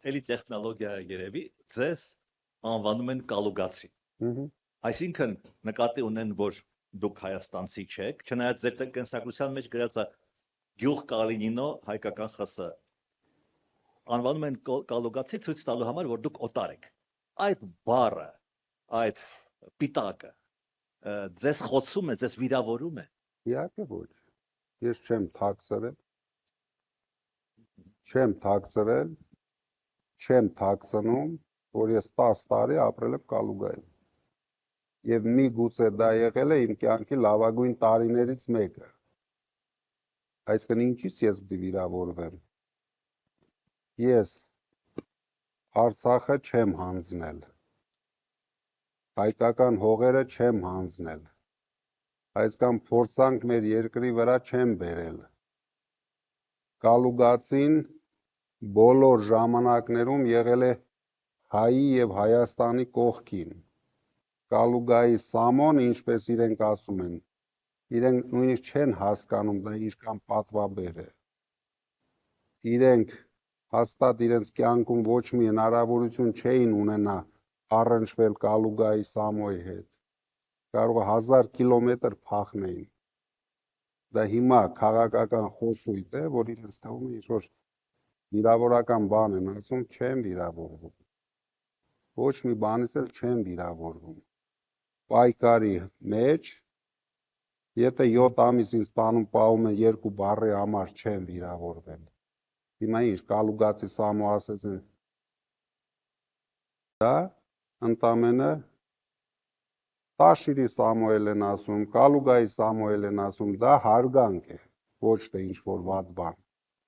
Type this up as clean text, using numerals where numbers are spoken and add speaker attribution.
Speaker 1: էլի տեխնոլոգիա երևի ձեզ անվանում են կալուգացի։ Այսինքն նկատի ունեն, որ դուք հայաստանցի չեք, չնայած ձեր կենսագրության մեջ գրած է գյուղ Կալինինո հայկական ԽՍՀ։ Անվանում են կալուգացի ցույց տալու համար, որ դուք օտար եք։ Այդ բառը, այդ պիտակը ձեզ խոցում է, ձեզ վիրավորում է։
Speaker 2: Իհարկե ոչ։ Ես չեմ թաքցրել, չեմ թաքցնում, որ ես 10 տարի ապրել եմ Կալուգայում։ Եվ միգուցե դա եղել է իմ կյանքի լավագույն տարիներից մեկը։ Այսինքն ինչից ես պիտի վիրավորվեմ։ Ես Արցախը չեմ հանձնել։ Հայկական հողերը չեմ հանձնել։ Այսքան փորձանք մեր երկրի վրա չեմ բերել։ Կալուգացին բոլոր ժամանակներում եղել է հայի եւ Հայաստանի կողքին։ Կալուգայի Սամոն, ինչպես իրենք ասում են, իրենք նույնիսկ չեն հասկանում դա ինչքան պատվաբեր է։ Իրենք հաստատ իրենց կյանքում ոչ մի հնարավորություն չէին ունենա առնչվել Կալուգայի Սամոյի հետ։ Կարող է 1000 կիլոմետր փախնեին։ Դա հիմա քաղաքական խոսույթ է, որ իրենց թվում է ինչ-որ վիրավորական բան են ասում, չեմ վիրավորվում։ Ոչ մի բանից էլ չեմ վիրավորվում։ Պայքարի մեջ, եթե 7 ամիս ինձ տանում պահում են 2 բառի համար չեմ վիրավորվել։ Հիմա ինչ Կալուգացի Սամո ասեց են։ Դա ընդամենը Տաշիրի Սամոել են ասում, Կալուգայի Սամոել են ասում, դա հարգանք է, ոչ թե ինչ-որ վատ բան։